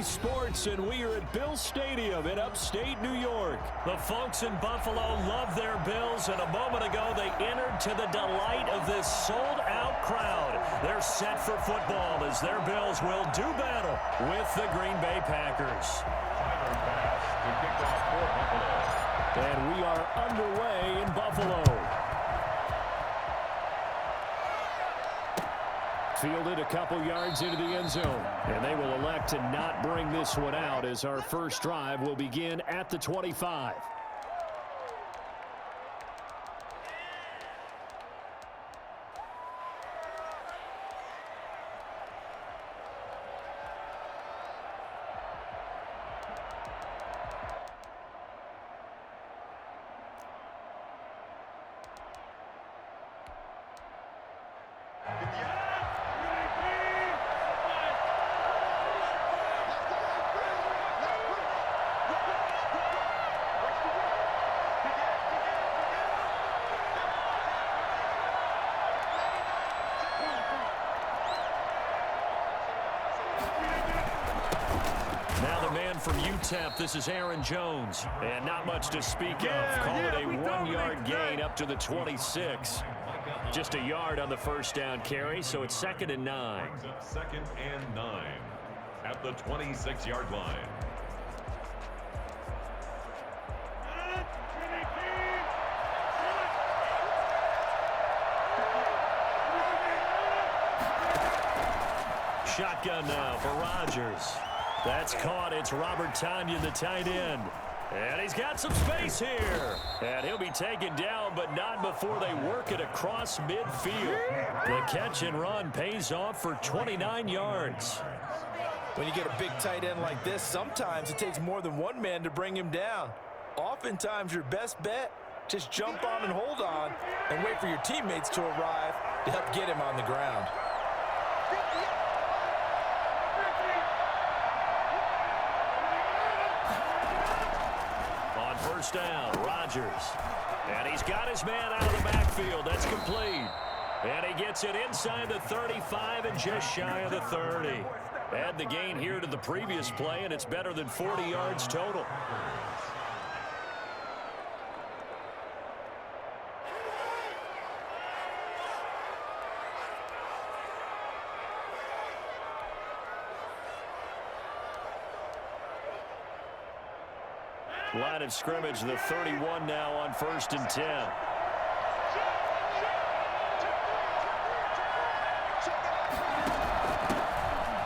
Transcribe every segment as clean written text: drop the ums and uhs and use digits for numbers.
Sports, and we are at Bill Stadium in upstate New York. The folks in Buffalo love their Bills, and a moment ago they entered to the delight of this sold-out crowd. They're set for football as their Bills will do battle with the Green Bay Packers. And we are underway in Buffalo. Fielded a couple yards into the end zone. And they will elect to not bring this one out as our first drive will begin at the 25. From UTEP, this is Aaron Jones, and not much to speak of. Call it a 1-yard gain up to the 26. Just a yard on the first down carry, so it's 2nd and 9. 2nd and 9 at the 26-yard line. Shotgun now for Rodgers. That's caught. It's Robert Tonyan, the tight end. And he's got some space here. And he'll be taken down, but not before they work it across midfield. The catch and run pays off for 29 yards. When you get a big tight end like this, sometimes it takes more than one man to bring him down. Oftentimes, your best bet, just jump on and hold on and wait for your teammates to arrive to help get him on the ground. First down, Rodgers. And he's got his man out of the backfield. That's complete. And he gets it inside the 35 and just shy of the 30. Add the gain here to the previous play, and it's better than 40 yards total. Line of scrimmage, the 31 now on 1st and 10.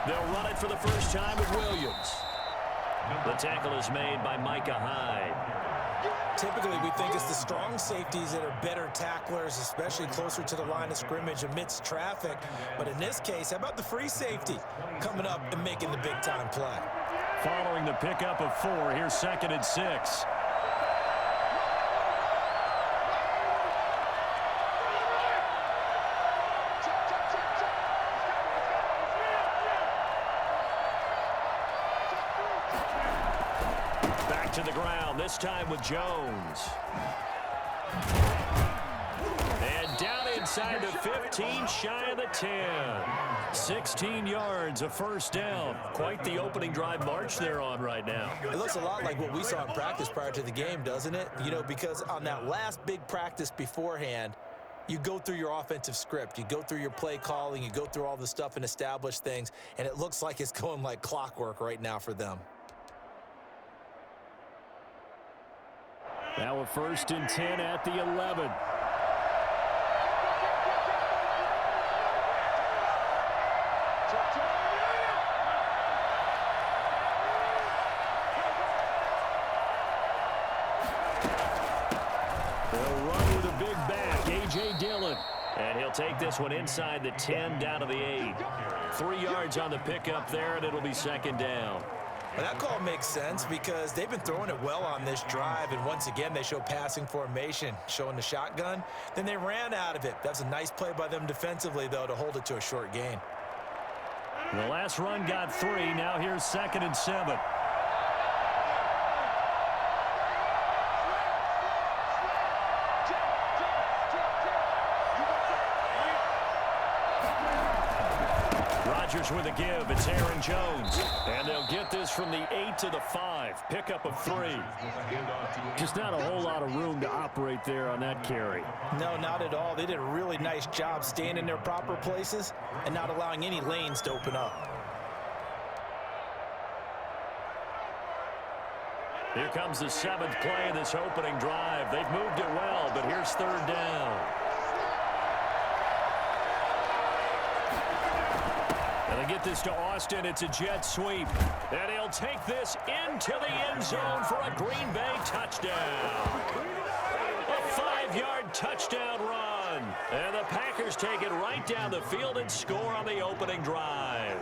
They'll run it for the first time with Williams. The tackle is made by Micah Hyde. Typically, we think it's the strong safeties that are better tacklers, especially closer to the line of scrimmage amidst traffic. But in this case, how about the free safety coming up and making the big-time play? Following the pickup of 4, here's 2nd and 6. Back to the ground, this time with Jones. And down inside the 15, shy of the 10. 16 yards, a first down. Quite the opening drive march they're on right now. It looks a lot like what we saw in practice prior to the game, doesn't it? You know, because on that last big practice beforehand, you go through your offensive script. You go through your play calling. You go through all the stuff and establish things. And it looks like it's going like clockwork right now for them. Now a 1st and 10 at the 11. And he'll take this one inside the 10 down to the 8. 3 yards on the pickup there, and it'll be 2nd down. Well, that call makes sense because they've been throwing it well on this drive, and once again they show passing formation, showing the shotgun. Then they ran out of it. That's a nice play by them defensively, though, to hold it to a short gain. The last run got 3. Now here's 2nd and 7. Rodgers with a give. It's Aaron Jones. And they'll get this from the 8 to the 5. Pickup of 3. Just not a whole lot of room to operate there on that carry. No, not at all. They did a really nice job staying in their proper places and not allowing any lanes to open up. Here comes the 7th play of this opening drive. They've moved it well, but here's 3rd down. And they get this to Austin. It's a jet sweep. And he'll take this into the end zone for a Green Bay touchdown. A 5-yard touchdown run. And the Packers take it right down the field and score on the opening drive.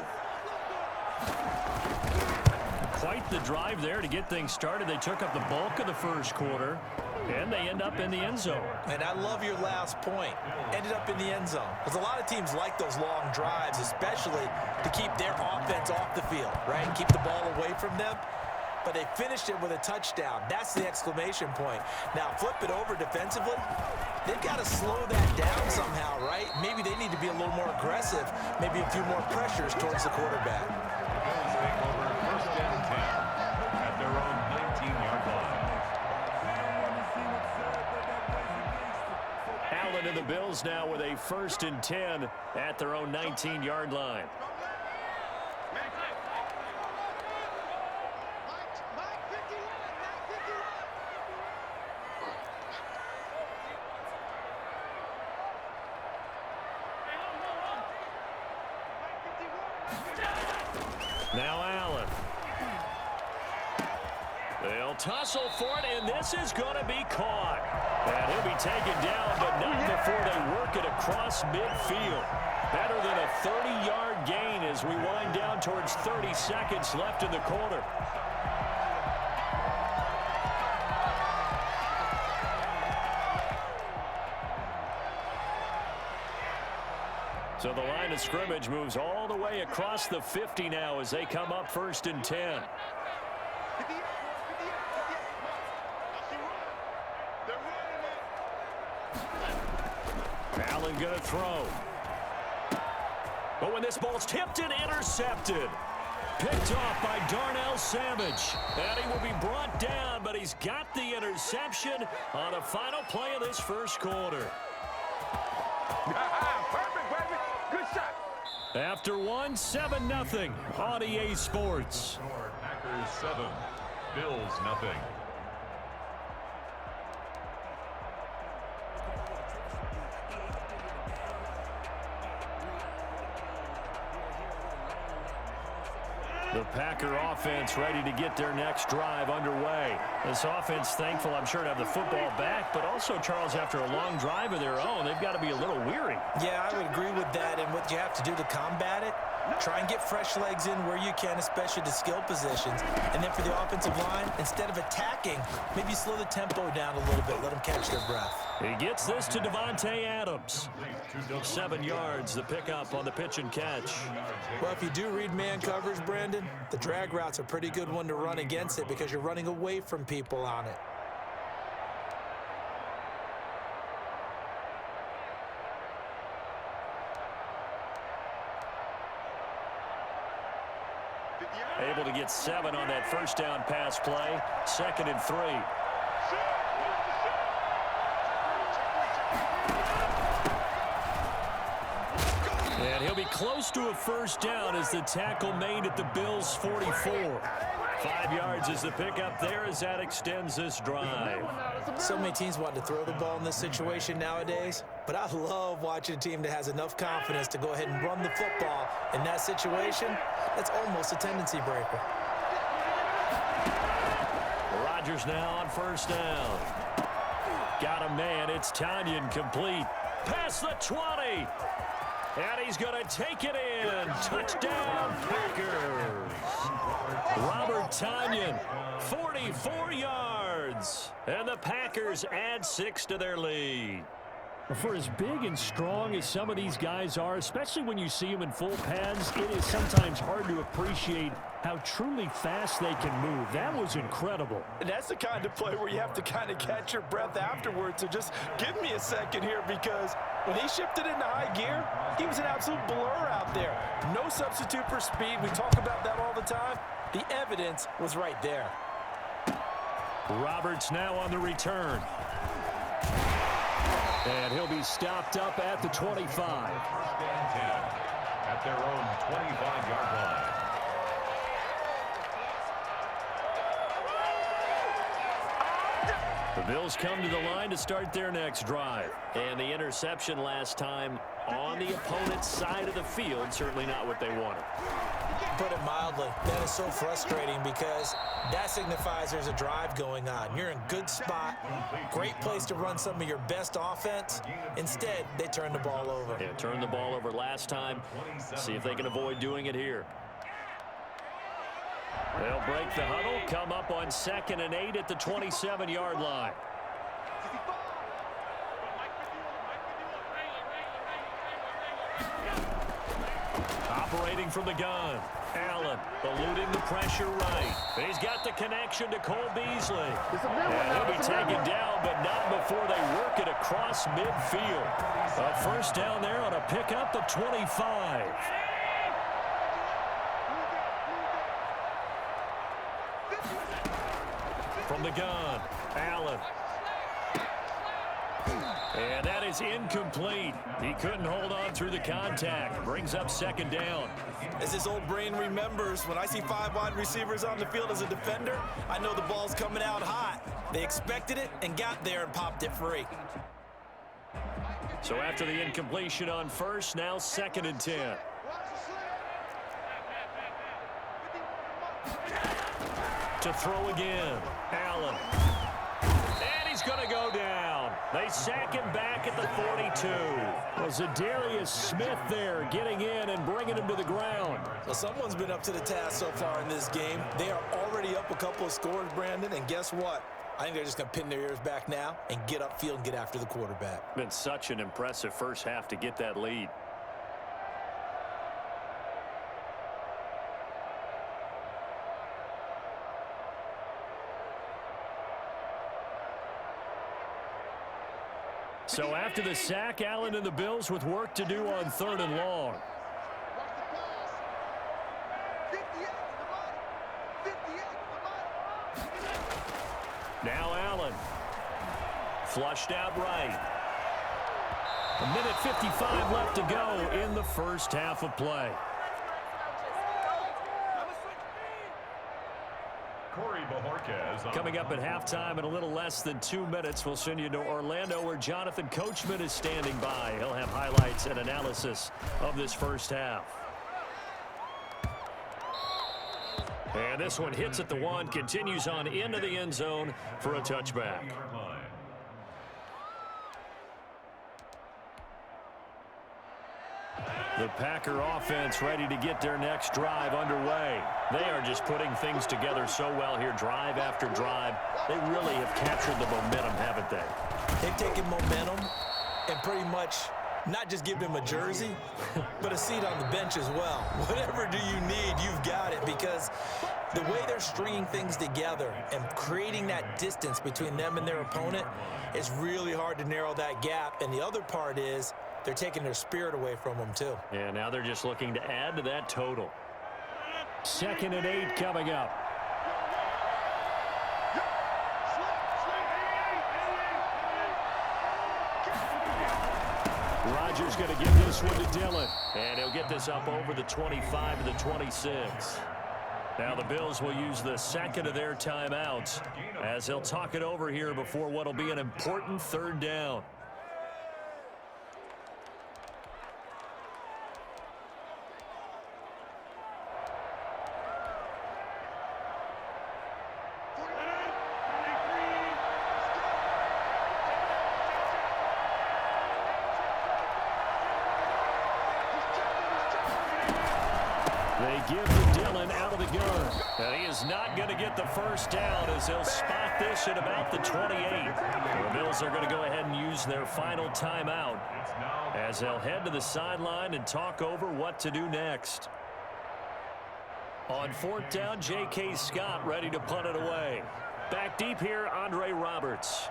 Quite the drive there to get things started. They took up the bulk of the first quarter, and they end up in the end zone. And I love your last point. Ended up in the end zone. Because a lot of teams like those long drives, especially to keep their offense off the field, right? And keep the ball away from them. But they finished it with a touchdown. That's the exclamation point. Now, flip it over defensively. They've got to slow that down somehow, right? Maybe they need to be a little more aggressive. Maybe a few more pressures towards the quarterback. At their own 19-yard line. Allen and the Bills now with a 1st and 10 at their own 19-yard line. Now Allen. They'll tussle for it, and this is going to be caught. And he'll be taken down, but not before they work it across midfield. Better than a 30-yard gain as we wind down towards 30 seconds left in the quarter. So the line of scrimmage moves all the way across the 50 now as they come up 1st and 10. Allen going to throw. But when this ball's tipped and intercepted. Picked off by Darnell Savage. And he will be brought down, but he's got the interception on the final play of this first quarter. Perfect, baby. Good shot. After 1, 7-0 on EA Sports. Packers 7, Bills nothing. The Packer offense ready to get their next drive underway. This offense thankful, I'm sure, to have the football back, but also, Charles, after a long drive of their own, they've got to be a little weary. Yeah, I would agree with that, and what you have to do to combat it, try and get fresh legs in where you can, especially the skill positions. And then for the offensive line, instead of attacking, maybe slow the tempo down a little bit, let them catch their breath. He gets this to Devontae Adams. 7 yards, the pickup on the pitch and catch. Well, if you do read man coverage, Brandon, the drag route's a pretty good one to run against it because you're running away from people on it. Able to get 7 on that first down pass play. 2nd and 3. And he'll be close to a first down as the tackle made at the Bills' 44. 5 yards is the pickup there as that extends this drive. So many teams want to throw the ball in this situation nowadays, but I love watching a team that has enough confidence to go ahead and run the football in that situation. That's almost a tendency breaker. Rodgers now on first down. Got a man. It's Tanyan complete. Past the 20. And he's going to take it in. Touchdown, Packers. Robert Tanyan, 44 yards. And the Packers add 6 to their lead. For as big and strong as some of these guys are, especially when you see them in full pads, it is sometimes hard to appreciate how truly fast they can move. That was incredible. And that's the kind of play where you have to kind of catch your breath afterwards. So just give me a second here, because when he shifted into high gear, he was an absolute blur out there. No substitute for speed. We talk about that all the time. The evidence was right there. Roberts now on the return. And he'll be stopped up at the 25. First and 10 at their own 25-yard line. The Bills come to the line to start their next drive. And the interception last time on the opponent's side of the field, certainly not what they wanted. Put it mildly, that is so frustrating, because that signifies there's a drive going on. You're in good spot, great place to run some of your best offense. Instead, they turn the ball over. Yeah, turned the ball over last time. See if they can avoid doing it here. They'll break the huddle, come up on 2nd and 8 at the 27-yard line. Operating from the gun. Allen eluding the pressure right. He's got the connection to Cole Beasley. And he'll be taken down, but not before they work it across midfield. A first down there on a pickup at 25. From the gun, Allen. And that is incomplete. He couldn't hold on through the contact. Brings up 2nd down. As his old brain remembers, when I see 5 wide receivers on the field as a defender, I know the ball's coming out hot. They expected it and got there and popped it free. So after the incompletion on first, now 2nd and 10. To throw again, Allen. And he's going to go down. They sack him back at the 42. Well, Zadarius Smith there getting in and bringing him to the ground. Well, someone's been up to the task so far in this game. They are already up a couple of scores, Brandon, and guess what? I think they're just going to pin their ears back now and get upfield and get after the quarterback. Been such an impressive first half to get that lead. So after the sack, Allen and the Bills with work to do on 3rd and long. Now Allen. Flushed out right. 1:55 left to go in the first half of play. Coming up at halftime in a little less than 2 minutes, we'll send you to Orlando, where Jonathan Coachman is standing by. He'll have highlights and analysis of this first half. And this one hits at the 1, continues on into the end zone for a touchback. The Packer offense ready to get their next drive underway. They are just putting things together so well here, drive after drive. They really have captured the momentum, haven't they? They've taken momentum and pretty much not just give them a jersey, but a seat on the bench as well. Whatever do you need, you've got it, because the way they're stringing things together and creating that distance between them and their opponent is really hard to narrow that gap. And the other part is they're taking their spirit away from them, too. Yeah, now they're just looking to add to that total. 2nd and 8 coming up. Rodgers going to give this one to Dillon. And he'll get this up over the 25 to the 26. Now the Bills will use the 2nd of their timeouts as they'll talk it over here before what will be an important 3rd down. They give to Dillon out of the gun. And he is not going to get the first down as they'll spot this at about the 28. The Bills are going to go ahead and use their final timeout as they'll head to the sideline and talk over what to do next. On fourth down, J.K. Scott ready to punt it away. Back deep here, Andre Roberts.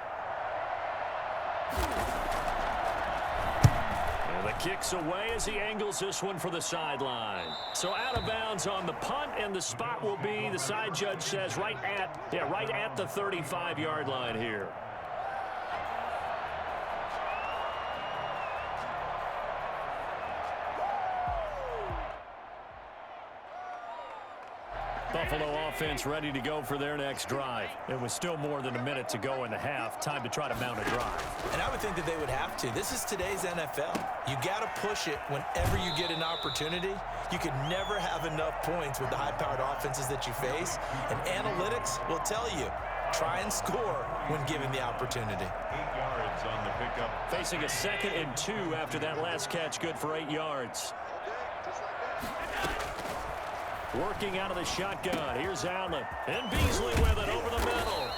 And the kick's away as he angles this one for the sideline. So out of bounds on the punt, and the spot will be, the side judge says, right at the 35-yard line here. Buffalo offense ready to go for their next drive. It was still more than a minute to go in the half. Time to try to mount a drive. And I would think that they would have to. This is today's NFL. You got to push it whenever you get an opportunity. You can never have enough points with the high-powered offenses that you face. And analytics will tell you, try and score when given the opportunity. 8 yards on the pickup. Facing a 2nd and 2 after that last catch, good for 8 yards. Working out of the shotgun. Here's Allen. And Beasley with it over the middle.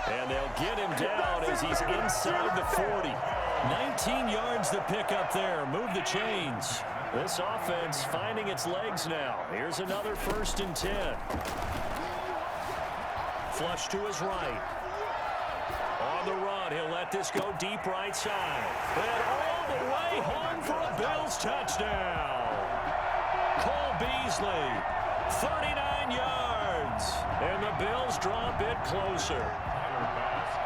And they'll get him down as he's inside the 40. 19 yards to pick up there. Move the chains. This offense finding its legs now. Here's another 1st and 10. Flush to his right. On the run, he'll let this go deep right side. And all the way home for a Bills touchdown. Cole Beasley, 39 yards. And the Bills draw a bit closer.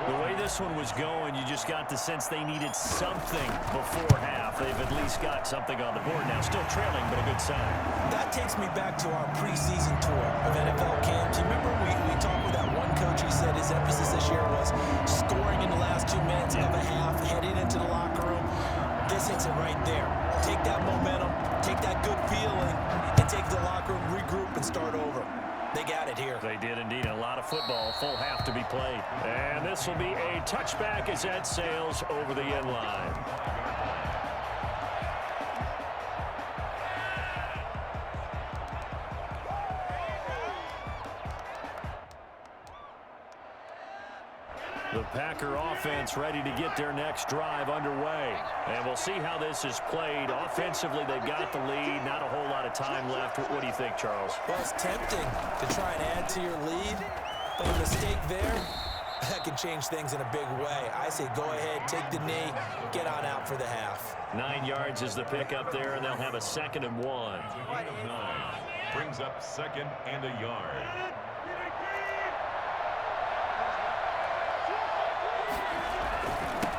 The way this one was going, you just got the sense they needed something before half. They've at least got something on the board now. Still trailing, but a good sign. That takes me back to our preseason tour of NFL camps. You remember we talked with that one coach. He said his emphasis this year was scoring in the last 2 minutes of a half, heading into the locker room. This hits it right there. Take that momentum, take that good feeling, and take the locker room, regroup, and start over. They got it here. They did indeed. A lot of football, full half to be played. And this will be a touchback as that sails over the end line. The Packer offense ready to get their next drive underway. And we'll see how this is played. Offensively, they've got the lead. Not a whole lot of time left. What do you think, Charles? Well, it's tempting to try and add to your lead, but a mistake there, that can change things in a big way. I say go ahead, take the knee, get on out for the half. 9 yards is the pickup there, and they'll have a 2nd and 1. 9 brings up 2nd and a yard.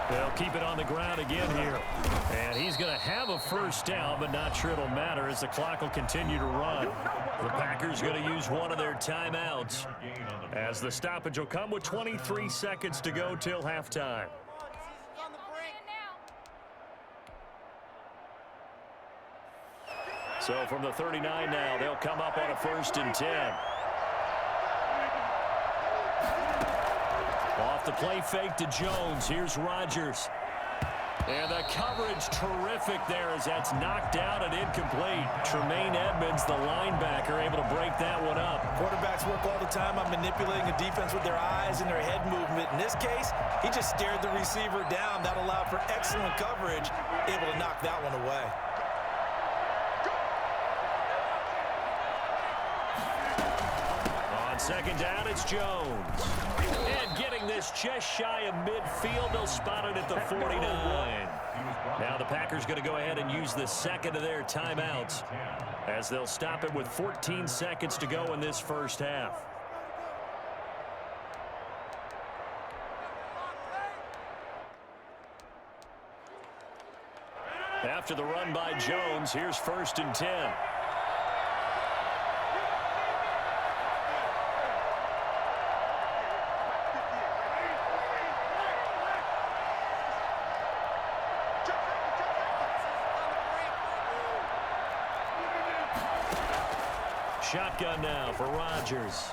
They'll keep it on the ground again here. And he's going to have a first down, but not sure it'll matter as the clock will continue to run. The Packers going to use one of their timeouts as the stoppage will come with 23 seconds to go till halftime. So from the 39 now, they'll come up on a 1st and 10. Off the play fake to Jones. Here's Rodgers. And the coverage terrific there as that's knocked down and incomplete. Tremaine Edmonds, the linebacker, able to break that one up. Quarterbacks work all the time on manipulating a defense with their eyes and their head movement. In this case, he just stared the receiver down. That allowed for excellent coverage, able to knock that one away. On 2nd down, it's Jones. And getting this just shy of midfield, they'll spot it at the 49. Now the Packers going to go ahead and use the 2nd of their timeouts as they'll stop it with 14 seconds to go in this first half. After the run by Jones, here's 1st and 10. Shotgun now for Rodgers.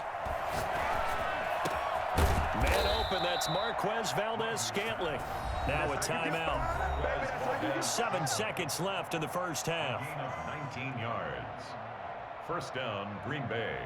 Man open, that's Marquez Valdez-Scantling. Now a timeout. 7 seconds left in the first half. 19 yards. First down, Green Bay.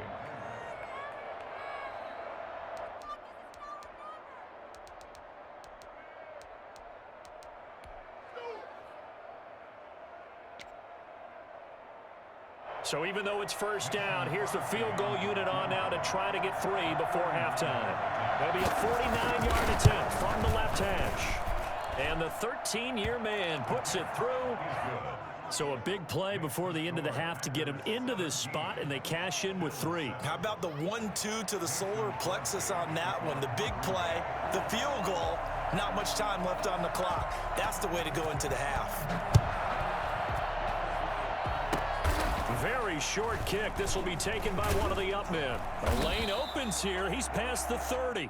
So even though it's first down, here's the field goal unit on now to try to get 3 before halftime. There'll be a 49-yard attempt from the left hash. And the 13-year man puts it through. So a big play before the end of the half to get him into this spot, and they cash in with 3. How about the 1-2 to the solar plexus on that one? The big play, the field goal, not much time left on the clock. That's the way to go into the half. Very short kick. This will be taken by one of the up men. The lane opens here. He's past the 30.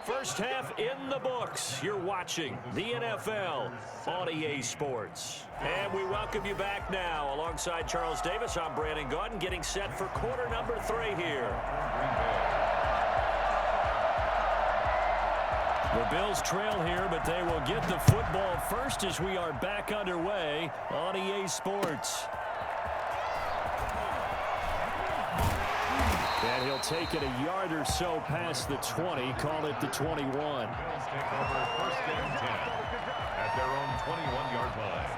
First half in the books. You're watching the NFL on EA Sports. And we welcome you back now. Alongside Charles Davis, I'm Brandon Gaudin, getting set for quarter number 3 here. The Bills trail here, but they will get the football first as we are back underway on EA Sports. And he'll take it a yard or so past the 20, call it the 21. Bills take over first and 10 at their own 21-yard line.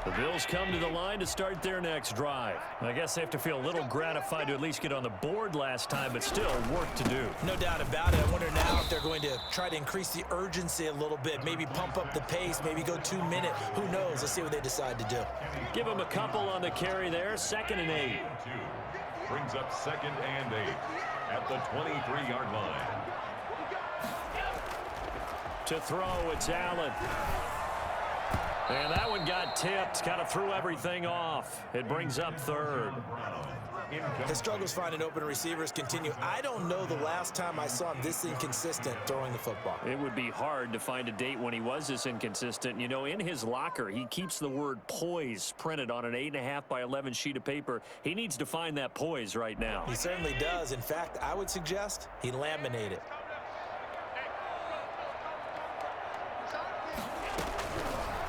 The Bills come to the line to start their next drive. I guess they have to feel a little gratified to at least get on the board last time, but still work to do. No doubt about it. I wonder now if they're going to try to increase the urgency a little bit, maybe pump up the pace, maybe go 2 minute. Who knows? Let's see what they decide to do. Give them a couple on the carry there. 2nd and 8. Brings up 2nd and 8 at the 23-yard line. To throw, it's Allen. And that one got tipped, kind of threw everything off. It brings up 3rd. The struggles finding open receivers continue. I don't know the last time I saw him this inconsistent throwing the football. It would be hard to find a date when he was this inconsistent. You know, in his locker, he keeps the word poise printed on an 8.5 by 11 sheet of paper. He needs to find that poise right now. He certainly does. In fact, I would suggest he laminate it.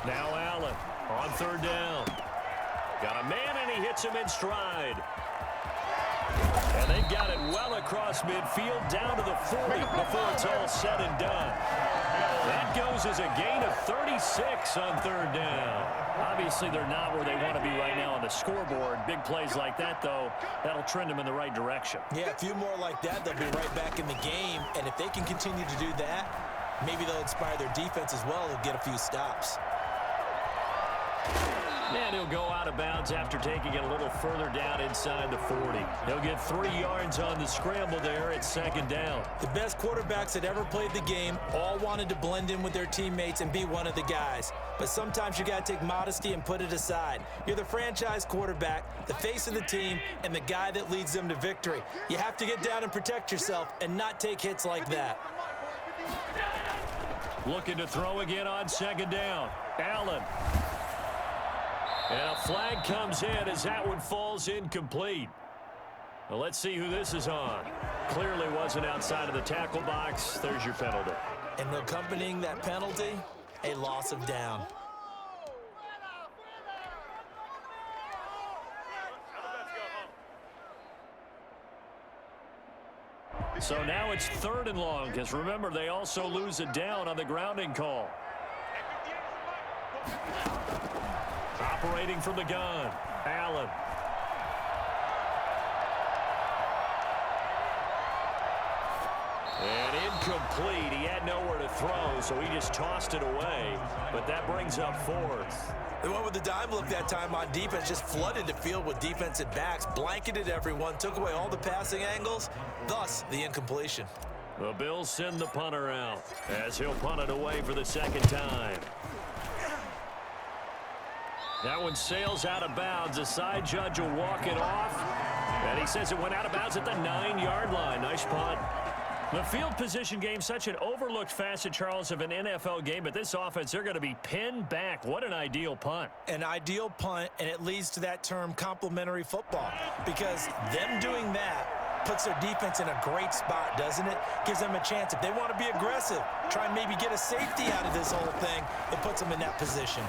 Now Allen on 3rd down. Got a man, and he hits him in stride. And they've got it well across midfield down to the 40 before it's all said and done. That goes as a gain of 36 on 3rd down. Obviously, they're not where they want to be right now on the scoreboard. Big plays like that, though, that'll trend them in the right direction. Yeah, a few more like that, they'll be right back in the game. And if they can continue to do that, maybe they'll inspire their defense as well. They'll get a few stops. And he'll go out of bounds after taking it a little further down inside the 40. He'll get 3 yards on the scramble there at 2nd down. The best quarterbacks that ever played the game all wanted to blend in with their teammates and be one of the guys. But sometimes you got to take modesty and put it aside. You're the franchise quarterback, the face of the team, and the guy that leads them to victory. You have to get down and protect yourself and not take hits like that. Looking to throw again on 2nd down. Allen. And a flag comes in as that one falls incomplete. Well, let's see who this is on. Clearly wasn't outside of the tackle box. There's your penalty. And accompanying that penalty, a loss of down. So now it's 3rd and long, because remember, they also lose a down on the grounding call. Operating from the gun, Allen. And incomplete. He had nowhere to throw, so he just tossed it away. But that brings up 4th. They went with the dime look that time on defense, just flooded the field with defensive backs, blanketed everyone, took away all the passing angles, thus the incompletion. The Bills send the punter out as he'll punt it away for the 2nd time. That one sails out of bounds. The side judge will walk it off. And he says it went out of bounds at the 9-yard line. Nice punt. The field position game, such an overlooked facet, Charles, of an NFL game. But this offense, they're going to be pinned back. What an ideal punt. An ideal punt, and it leads to that term complementary football. Because them doing that puts their defense in a great spot, doesn't it? Gives them a chance. If they want to be aggressive, try and maybe get a safety out of this whole thing, it puts them in that position.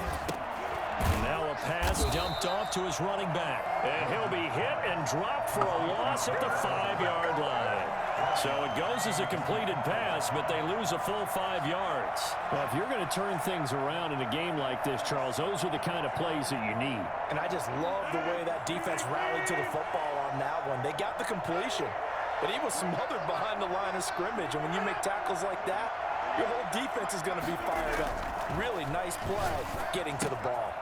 Now a pass dumped off to his running back. And he'll be hit and dropped for a loss at the 5-yard line. So it goes as a completed pass, but they lose a full 5 yards. Well, if you're going to turn things around in a game like this, Charles, those are the kind of plays that you need. And I just love the way that defense rallied to the football on that one. They got the completion, but he was smothered behind the line of scrimmage. And when you make tackles like that, your whole defense is going to be fired up. Really nice play getting to the ball.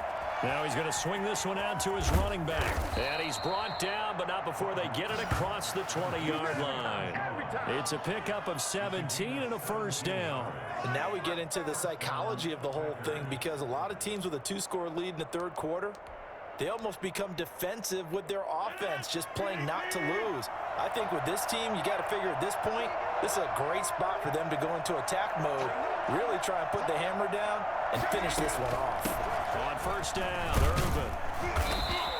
Now he's going to swing this one out to his running back. And he's brought down, but not before they get it across the 20-yard line. It's a pickup of 17 and a first down. And now we get into the psychology of the whole thing, because a lot of teams with a 2-score lead in the third quarter, they almost become defensive with their offense, just playing not to lose. I think with this team, you got to figure at this point, this is a great spot for them to go into attack mode, really try and put the hammer down and finish this one off. On first down, Irvin.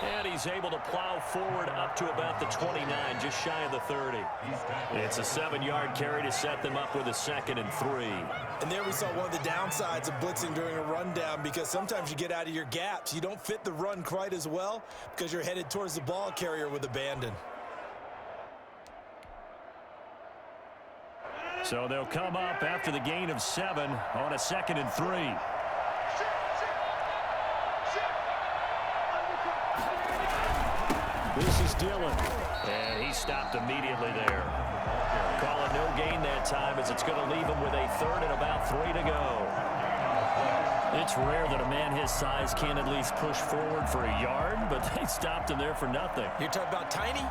And he's able to plow forward up to about the 29, just shy of the 30. It's a 7-yard carry to set them up with a 2nd and 3. And there we saw one of the downsides of blitzing during a rundown, because sometimes you get out of your gaps. You don't fit the run quite as well because you're headed towards the ball carrier with abandon. So they'll come up after the gain of 7 on a 2nd and 3. This is Dillon. And he stopped immediately there. Call it no gain that time, as it's going to leave him with a 3rd and about 3 to go. It's rare that a man his size can't at least push forward for a yard, but they stopped him there for nothing. You're talking about Tiny?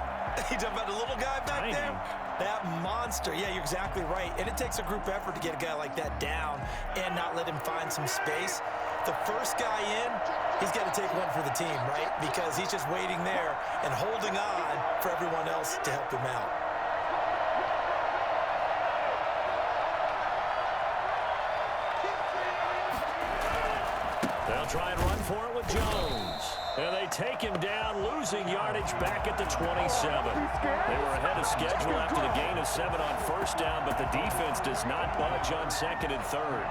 You're talking about the little guy back Tiny. there? That monster. Yeah, you're exactly right. And it takes a group effort to get a guy like that down and not let him find some space. The first guy in, he's got to take one for the team, right? Because he's just waiting there and holding on for everyone else to help him out. They'll try and run for it with Jones. And they take him down, losing yardage back at the 27. They were ahead of schedule after the gain of 7 on first down, but the defense does not budge on 2nd and 3rd.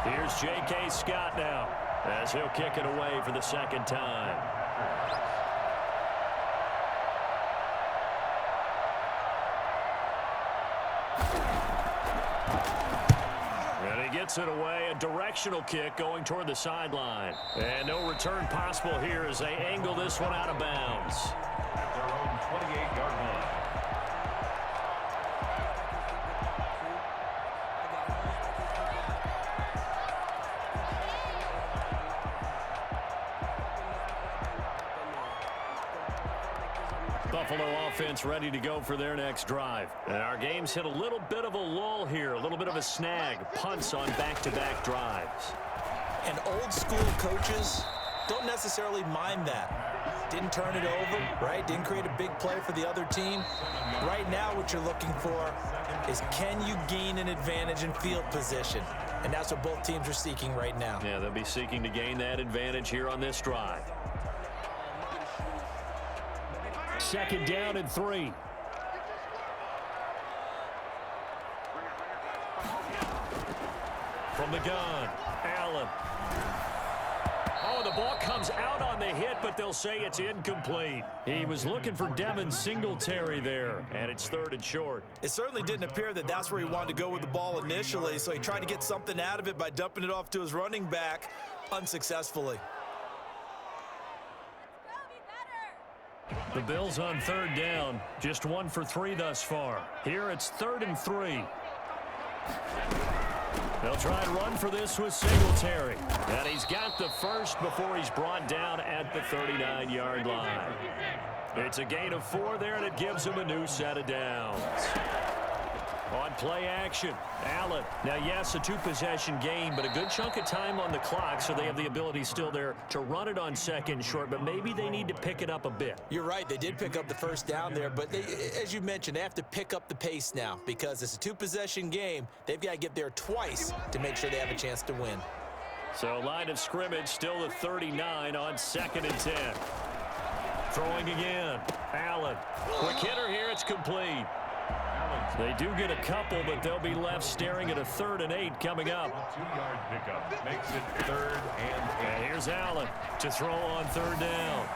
Here's J.K. Scott now, as he'll kick it away for the 2nd time. Gets it away, a directional kick going toward the sideline. And no return possible here as they angle this one out of bounds. At their own 28-yard line. Buffalo offense ready to go for their next drive. And our game's hit a little bit of a lull here, a little bit of a snag. Punts on back-to-back drives. And old school coaches don't necessarily mind that. Didn't turn it over, right? Didn't create a big play for the other team. Right now what you're looking for is, can you gain an advantage in field position? And that's what both teams are seeking right now. Yeah, they'll be seeking to gain that advantage here on this drive. 2nd down and 3. From the gun, Allen. Oh, the ball comes out on the hit, but they'll say it's incomplete. He was looking for Devin Singletary there, and it's 3rd and short. It certainly didn't appear that that's where he wanted to go with the ball initially, so he tried to get something out of it by dumping it off to his running back unsuccessfully. The Bills on 3rd down, just 1 for 3 thus far. Here it's 3rd and 3. They'll try and run for this with Singletary. And he's got the first before he's brought down at the 39-yard line. It's a gain of 4 there, and it gives him a new set of downs. On play action, Allen. Now, yes, a 2-possession game, but a good chunk of time on the clock, so they have the ability still there to run it on 2nd and short, but maybe they need to pick it up a bit. You're right. They did pick up the first down there, but they, as you mentioned, they have to pick up the pace now because it's a 2-possession game. They've got to get there twice to make sure they have a chance to win. So line of scrimmage still the 39 on 2nd and 10. Throwing again. Allen. Quick hitter here. It's complete. They do get a couple, but they'll be left staring at a 3rd and 8 coming up. 2-yard pickup makes it 3rd and 8. And here's Allen to throw on 3rd down.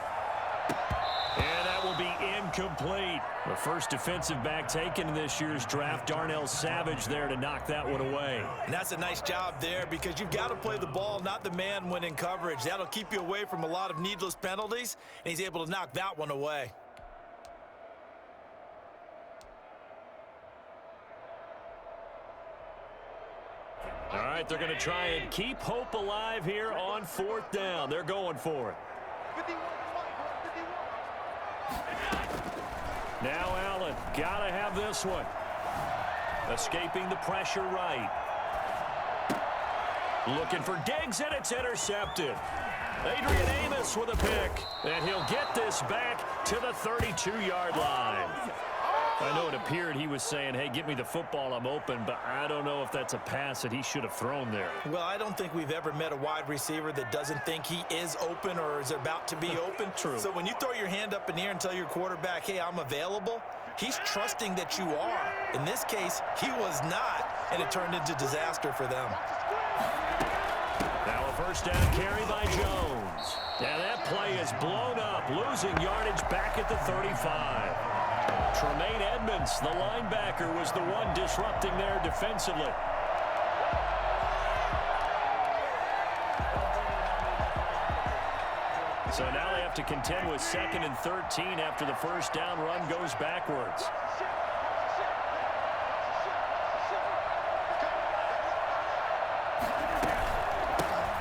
And that will be incomplete. The first defensive back taken in this year's draft, Darnell Savage, there to knock that one away. And that's a nice job there because you've got to play the ball, not the man when in coverage. That'll keep you away from a lot of needless penalties, and he's able to knock that one away. All right, they're going to try and keep hope alive here on 4th down. They're going for it. Now Allen, got to have this one. Escaping the pressure right. Looking for Diggs, and it's intercepted. Adrian Amos with a pick, and he'll get this back to the 32-yard line. I know it appeared he was saying, hey, give me the football, I'm open, but I don't know if that's a pass that he should have thrown there. Well, I don't think we've ever met a wide receiver that doesn't think he is open or is about to be open. True. So when you throw your hand up in the air and tell your quarterback, hey, I'm available, he's trusting that you are. In this case, he was not, and it turned into disaster for them. Now a first down carry by Jones. Now that play is blown up, losing yardage back at the 35. Tremaine Edmonds, the linebacker, was the one disrupting there defensively. So now they have to contend with 2nd and 13 after the first down run goes backwards.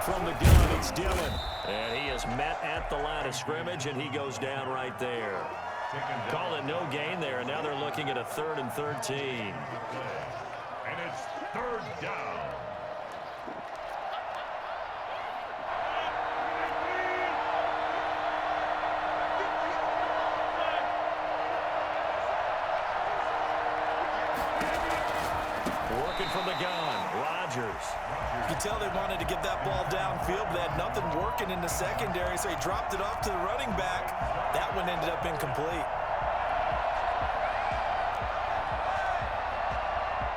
From the gun, it's Dillon. And he is met at the line of scrimmage, and he goes down right there. Call it no gain there, and now they're looking at a 3rd and 13. And it's 3rd down. Working from the gun, Rodgers. You can tell they wanted to get that ball downfield, but they had nothing working in the secondary, so he dropped it off to the running back. That one ended up incomplete.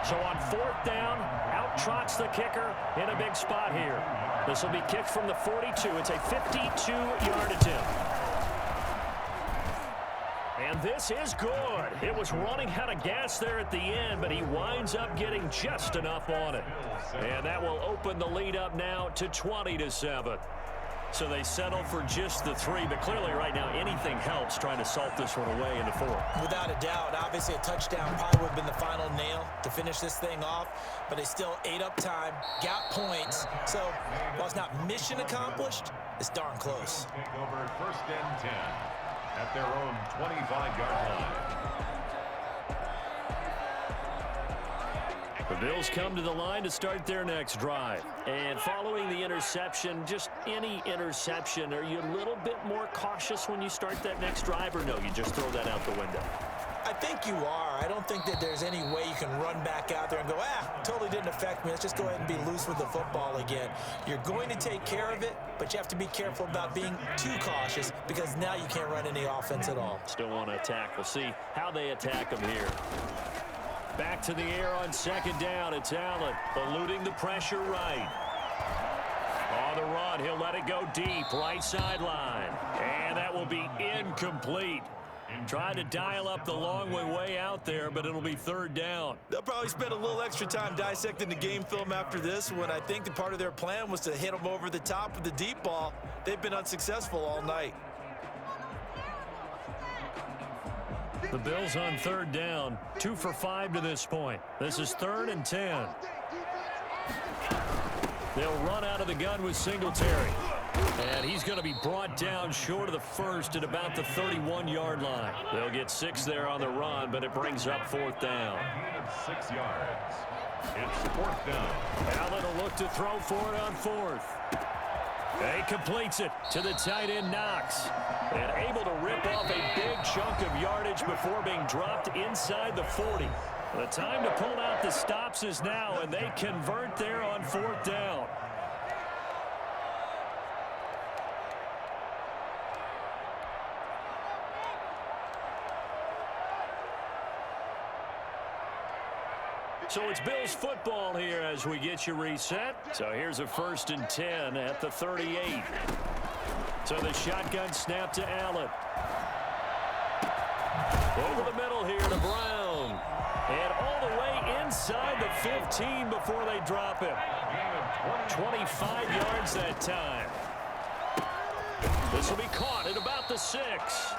So on 4th down, out trots the kicker in a big spot here. This will be kicked from the 42. It's a 52-yard attempt. And this is good. It was running out of gas there at the end, but he winds up getting just enough on it. And that will open the lead up now to 20-7. So they settle for just the 3, but clearly right now anything helps trying to salt this one away into 4. Without a doubt, obviously a touchdown probably would have been the final nail to finish this thing off, but they still ate up time, got points. So while it's not mission accomplished, it's darn close. Take over 1st and 10 at their own 25-yard line. The Bills come to the line to start their next drive. And following the interception, just any interception, are you a little bit more cautious when you start that next drive, or no, you just throw that out the window? I think you are. I don't think that there's any way you can run back out there and go, totally didn't affect me. Let's just go ahead and be loose with the football again. You're going to take care of it, but you have to be careful about being too cautious because now you can't run any offense at all. Still want to attack. We'll see how they attack them here. Back to the air on 2nd down. It's Allen eluding the pressure right. On the run, he'll let it go deep, right sideline. And that will be incomplete. Trying to dial up the long way out there, but it'll be 3rd down. They'll probably spend a little extra time dissecting the game film after this one. I think that part of their plan was to hit them over the top with the deep ball. They've been unsuccessful all night. The Bills on 3rd down, 2 for 5 to this point. This is 3rd and 10. They'll run out of the gun with Singletary. And he's going to be brought down short of the 1st at about the 31-yard line. They'll get 6 there on the run, but it brings up 4th down. 6 yards. It's 4th down. Allen will look to throw for it on 4th. He completes it to the tight end, Knox. And able to rip off a big chunk of yardage before being dropped inside the 40. The time to pull out the stops is now, and they convert there on 4th down. So it's Bills football here as we get you reset. So here's a 1st and 10 at the 38. So the shotgun snap to Allen. Over the middle here to Brown. And all the way inside the 15 before they drop him. 25 yards that time. This will be caught at about the 6.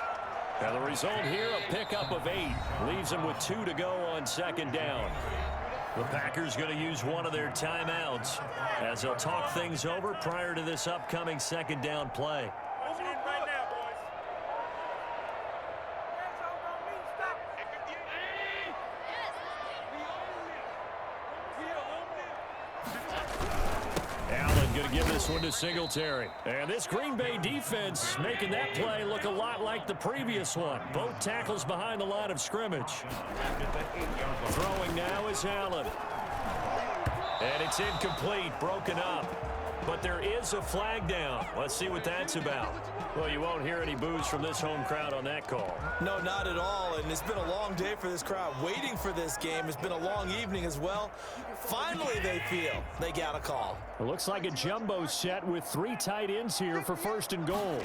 Now the result here, a pickup of 8. Leaves them with 2 to go on second down. The Packers going to use one of their timeouts as they'll talk things over prior to this upcoming second down play. Give this one to Singletary. And this Green Bay defense making that play look a lot like the previous one. Both tackles behind the line of scrimmage. Throwing now is Allen. And it's incomplete, broken up. But there is a flag down. Let's see what that's about. Well, you won't hear any boos from this home crowd on that call. No, not at all. And it's been a long day for this crowd. Waiting for this game. It's been a long evening as well. Finally, they feel they got a call. It looks like a jumbo set with 3 tight ends here for 1st and goal.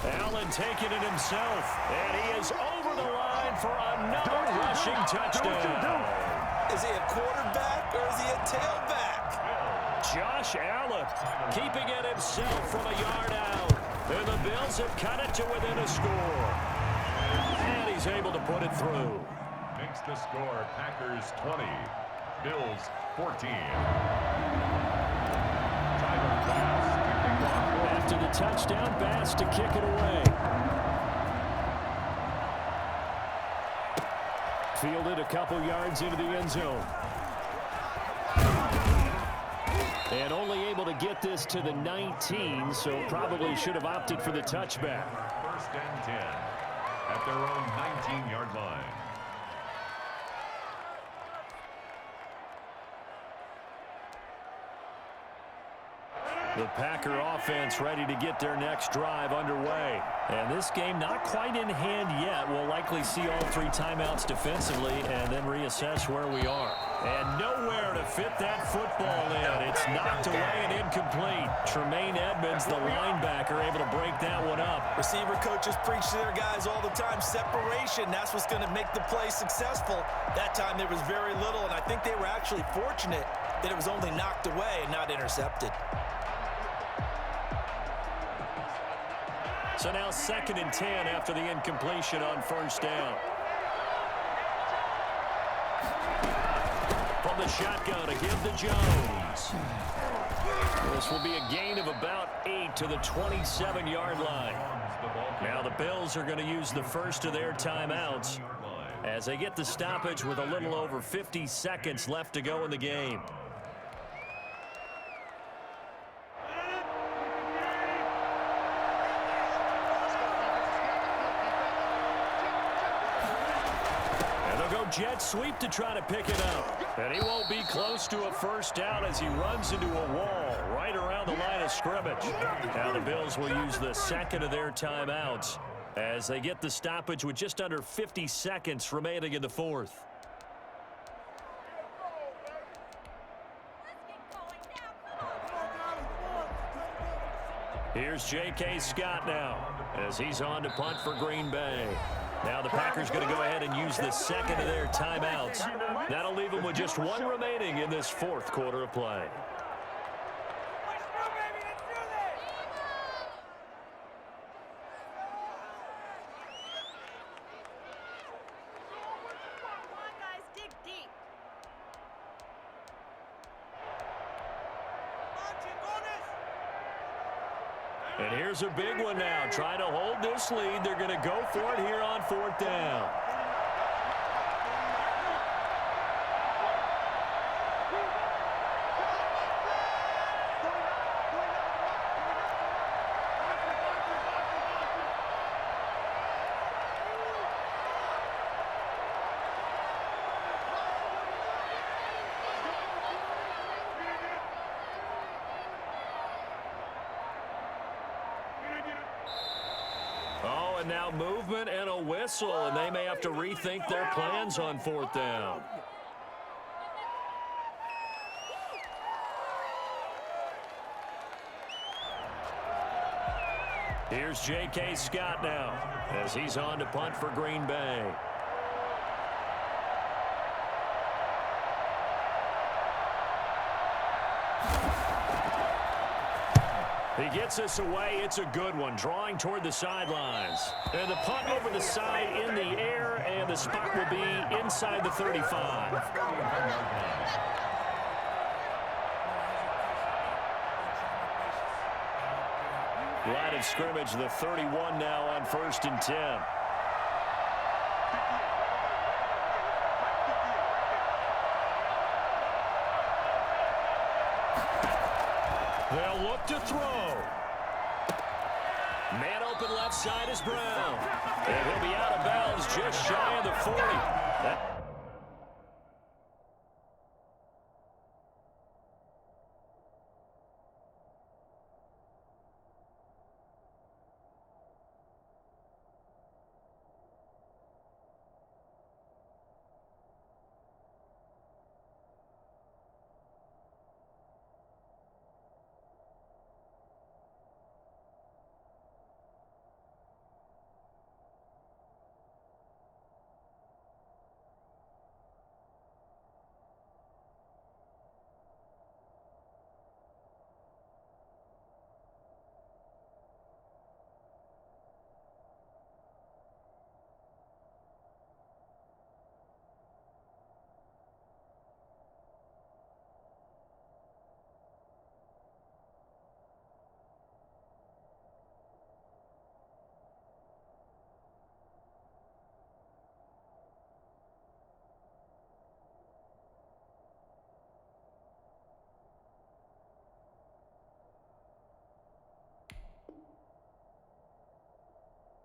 Allen taking it himself. And he is over the line for another rushing touchdown. Is he a quarterback or is he a tailback? Josh Allen keeping it himself from a yard out. And the Bills have cut it to within a score. And he's able to put it through. Makes the score Packers 20, Bills 14. After the touchdown, Bass to kick it away. Fielded a couple yards into the end zone. And only able to get this to the 19, so probably should have opted for the touchback. 1st and 10 at their own 19-yard line. The Packer offense ready to get their next drive underway. And this game not quite in hand yet. We'll likely see all 3 timeouts defensively and then reassess where we are. And nowhere to fit that football in. It's knocked away and incomplete. Tremaine Edmonds, the linebacker, able to break that one up. Receiver coaches preach to their guys all the time. Separation, that's what's going to make the play successful. That time there was very little, and I think they were actually fortunate that it was only knocked away and not intercepted. So now 2nd and 10 after the incompletion on 1st down. From the shotgun to give to Jones. This will be a gain of about 8 to the 27-yard line. Now the Bills are going to use the first of their timeouts as they get the stoppage with a little over 50 seconds left to go in the game. Jet sweep to try to pick it up. And he won't be close to a 1st down as he runs into a wall right around the line of scrimmage. Now the Bills will use the 2nd of their timeouts as they get the stoppage with just under 50 seconds remaining in the 4th. Here's J.K. Scott now as he's on to punt for Green Bay. Now the Packers going to go ahead and use the 2nd of their timeouts. That'll leave them with just 1 remaining in this 4th quarter of play. And here's a big one now. Trying to hold this lead. They're going to go for it here on 4th down. And now movement and a whistle, and they may have to rethink their plans on 4th down. Here's J.K. Scott now as he's on to punt for Green Bay. He gets us away. It's a good one, drawing toward the sidelines. And the punt over the side in the air, and the spot will be inside the 35. Line of scrimmage, the 31 now on 1st and 10. They'll look to throw. Man open left side is Brown. And he'll be out of bounds just shy of the 40.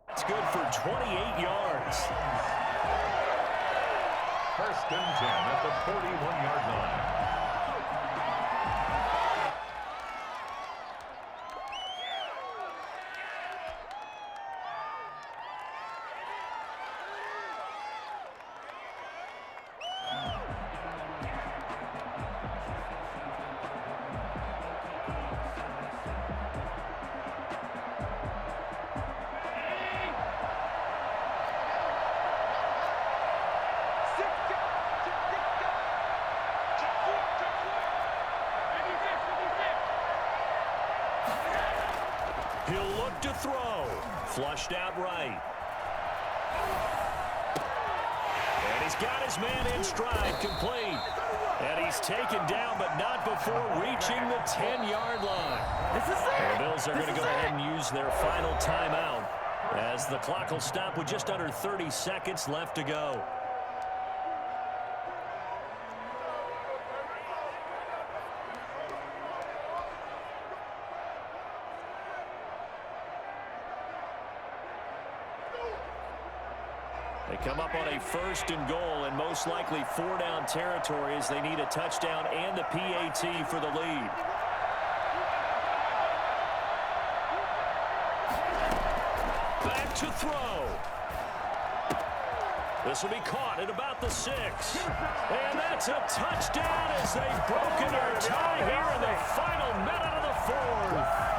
It's good for 28 yards. 1st and 10 at the 41-yard line. He'll look to throw. Flushed out right. And he's got his man in stride, complete. And he's taken down, but not before reaching the 10-yard line. The Bills are going to go ahead and use their final timeout as the clock will stop with just under 30 seconds left to go. They come up on a 1st and goal and most likely 4-down territory as they need a touchdown and the PAT for the lead. Back to throw. This will be caught at about the 6. And that's a touchdown as they've broken their tie here in the final minute of the 4th.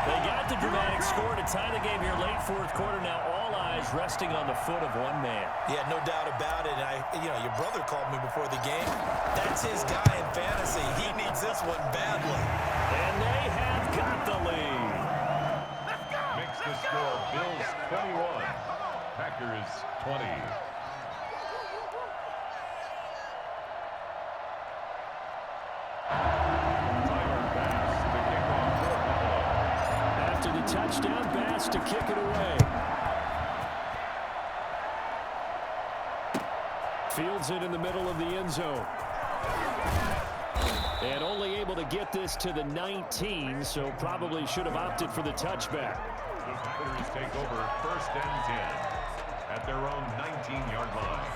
They got the dramatic score to tie the game here late 4th quarter. Now all eyes resting on the foot of one man. Yeah, no doubt about it. And your brother called me before the game. That's his guy in fantasy. He needs this one badly. And they have got the lead. Makes the score Bills 21, Packers 20. Touchdown pass to kick it away. Fields it in the middle of the end zone. And only able to get this to the 19, so probably should have opted for the touchback. The Packers take over 1st and 10 at their own 19-yard line.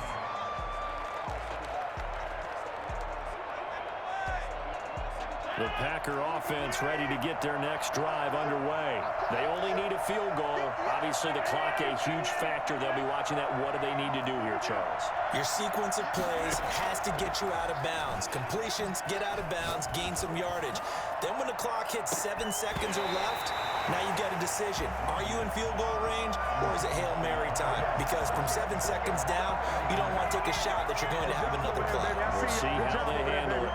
The Packer offense ready to get their next drive underway. They only need a field goal. Obviously, the clock a huge factor. They'll be watching that. What do they need to do here, Charles? Your sequence of plays has to get you out of bounds. Completions, get out of bounds, gain some yardage. Then when the clock hits 7 seconds or left, Now you get a decision. Are you in field goal range, or is it Hail Mary time? Because from 7 seconds down, you don't want to take a shot that you're going to have another play. We'll see how they handle it.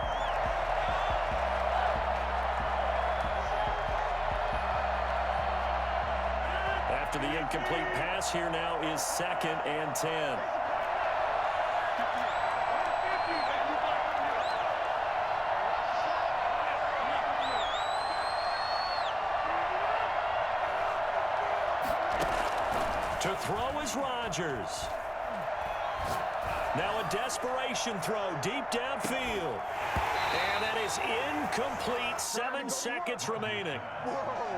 After the incomplete pass, here now is 2nd and 10. To throw is Rodgers. Now a desperation throw deep downfield. And that is incomplete. 7 seconds remaining.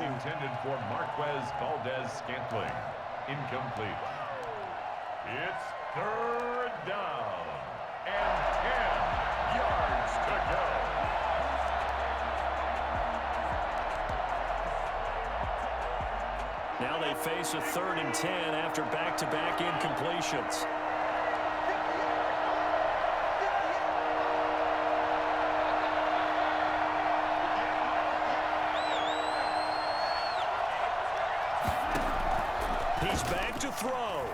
Intended for Marquez Valdez-Scantling. Incomplete. It's 3rd down and 10 yards to go. Now they face a 3rd and 10 after back-to-back incompletions. He's back to throw.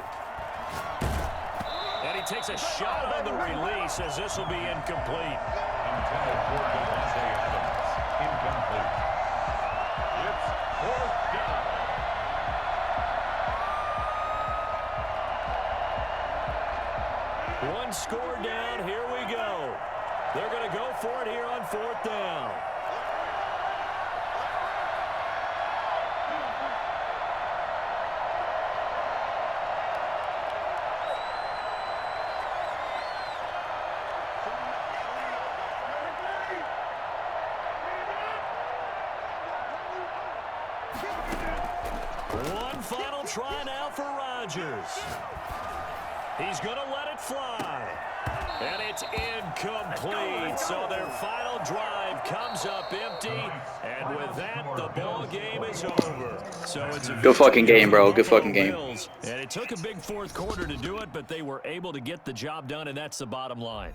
And he takes a shot on the release as this will be incomplete. Intended for Devontae Adams. Incomplete. It's 4th down. One score down. Here we go. They're going to go for it here on 4th down. One final try now for Rodgers. He's going to let it fly. And it's incomplete. So their final drive comes up empty. And with that, the ball game is over. So it's a good fucking game, bro. Good fucking game. And it took a big 4th quarter to do it, but they were able to get the job done, and that's the bottom line.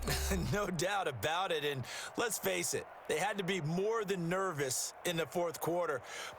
No doubt about it. And let's face it, they had to be more than nervous in the 4th quarter. But